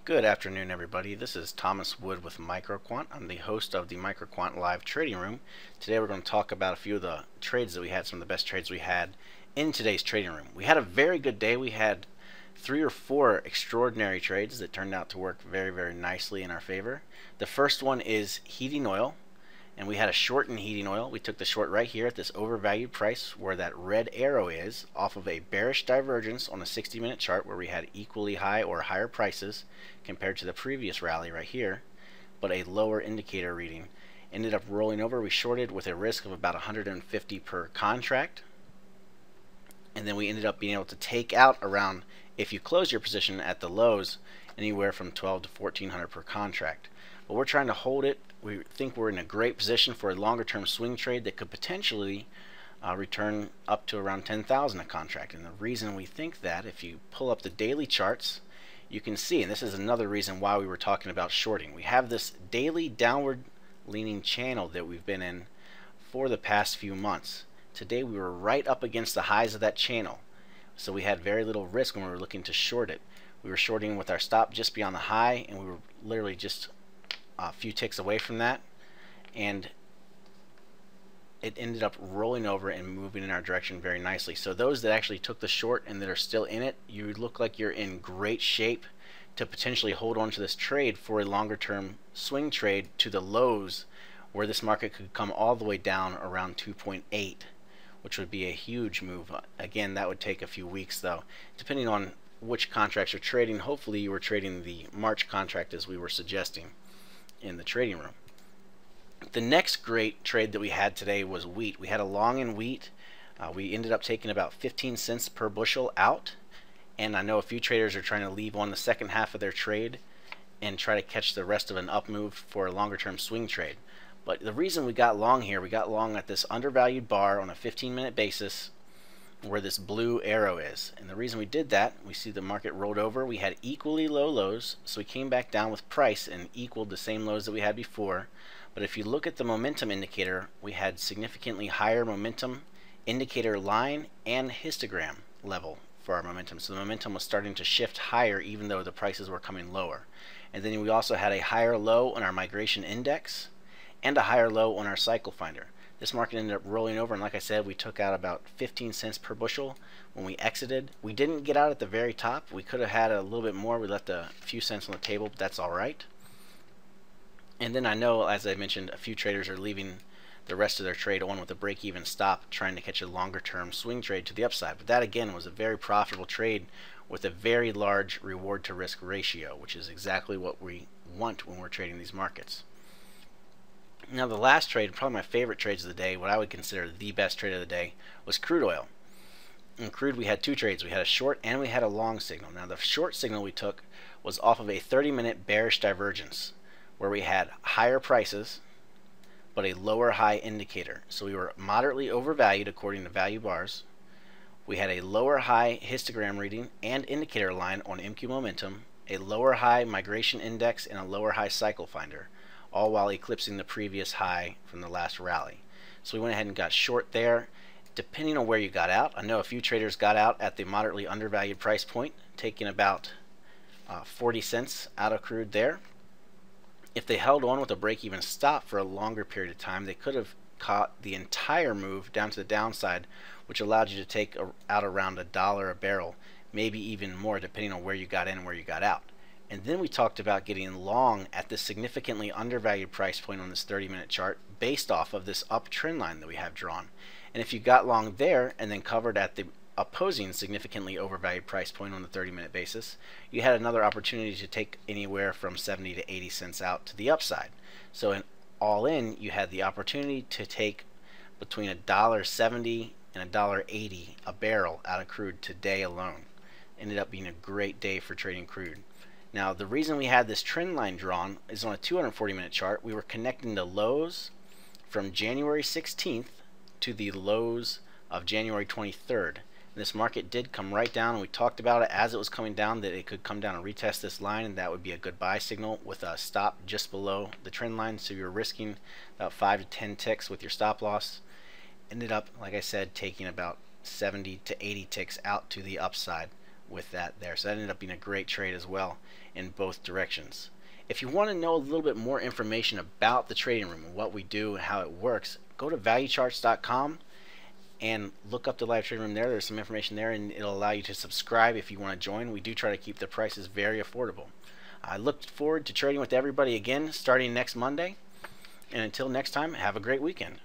Good afternoon, everybody. This is Thomas Wood with MicroQuant. I'm the host of the MicroQuant Live Trading Room. Today we're going to talk about a few of the trades that we had, some of the best trades we had in today's trading room. We had a very good day. We had 3 or 4 extraordinary trades that turned out to work very, very nicely in our favor. The first one is heating oil, and we had a short in heating oil. We took the short right here at this overvalued price where that red arrow is, off of a bearish divergence on a 60-minute chart where we had equally high or higher prices compared to the previous rally right here, but a lower indicator reading. Ended up rolling over. We shorted with a risk of about 150 per contract, and then we ended up being able to take out around, if you close your position at the lows, anywhere from 12 to 1400 per contract. But we're trying to hold it. We think we're in a great position for a longer term swing trade that could potentially return up to around 10,000 a contract. And the reason we think that, if you pull up the daily charts, you can see, and this is another reason why we were talking about shorting. We have this daily downward leaning channel that we've been in for the past few months. Today we were right up against the highs of that channel, so we had very little risk when we were looking to short it. We were shorting with our stop just beyond the high, and we were literally just a few ticks away from that, and it ended up rolling over and moving in our direction very nicely. So those that actually took the short and that are still in it, you look like you're in great shape to potentially hold on to this trade for a longer term swing trade to the lows, where this market could come all the way down around 2.8, which would be a huge move. Again, that would take a few weeks though, depending on which contracts you're trading. Hopefully you were trading the March contract as we were suggesting in the trading room. The next great trade that we had today was wheat. We had a long in wheat. We ended up taking about 15 cents per bushel out, and I know a few traders are trying to leave on the second half of their trade and try to catch the rest of an up move for a longer term swing trade. But the reason we got long here, we got long at this undervalued bar on a 15-minute basis where this blue arrow is. And the reason we did that, we see the market rolled over. We had equally low lows, so we came back down with price and equaled the same lows that we had before. But if you look at the momentum indicator, we had significantly higher momentum indicator line and histogram level for our momentum. So the momentum was starting to shift higher even though the prices were coming lower. And then we also had a higher low on our migration index and a higher low on our cycle finder. This market ended up rolling over, and like I said, we took out about 15 cents per bushel when we exited. We didn't get out at the very top. We could have had a little bit more. We left a few cents on the table, but that's all right. And then I know, as I mentioned, a few traders are leaving the rest of their trade on with a break-even stop, trying to catch a longer-term swing trade to the upside. But that, again, was a very profitable trade with a very large reward-to-risk ratio, which is exactly what we want when we're trading these markets. Now the last trade, probably my favorite trades of the day, what I would consider the best trade of the day, was crude oil. In crude we had 2 trades. We had a short and we had a long signal. Now the short signal we took was off of a 30-minute bearish divergence where we had higher prices but a lower high indicator. So we were moderately overvalued according to value bars. We had a lower high histogram reading and indicator line on MQ momentum, a lower high migration index, and a lower high cycle finder, all while eclipsing the previous high from the last rally. So we went ahead and got short there. Depending on where you got out, I know a few traders got out at the moderately undervalued price point, taking about 40 cents out of crude there. If they held on with a break-even stop for a longer period of time, they could have caught the entire move down to the downside, which allowed you to take out around $1 a barrel, maybe even more depending on where you got in and where you got out. And then we talked about getting long at this significantly undervalued price point on this 30-minute chart based off of this uptrend line that we have drawn. And if you got long there and then covered at the opposing significantly overvalued price point on the 30-minute basis, you had another opportunity to take anywhere from 70 to 80 cents out to the upside. So in all in, you had the opportunity to take between $1.70 and $1.80 a barrel out of crude today alone. Ended up being a great day for trading crude. Now the reason we had this trend line drawn is on a 240-minute chart. We were connecting the lows from January 16th to the lows of January 23rd. And this market did come right down, and we talked about it as it was coming down that it could come down and retest this line, and that would be a good buy signal with a stop just below the trend line. So you're risking about 5 to 10 ticks with your stop loss. Ended up, like I said, taking about 70 to 80 ticks out to the upside with that there. So that ended up being a great trade as well in both directions. If you want to know a little bit more information about the trading room and what we do and how it works, go to valuecharts.com and look up the live trading room there. There's some information there, and it'll allow you to subscribe if you want to join. We do try to keep the prices very affordable. I look forward to trading with everybody again starting next Monday. And until next time, have a great weekend.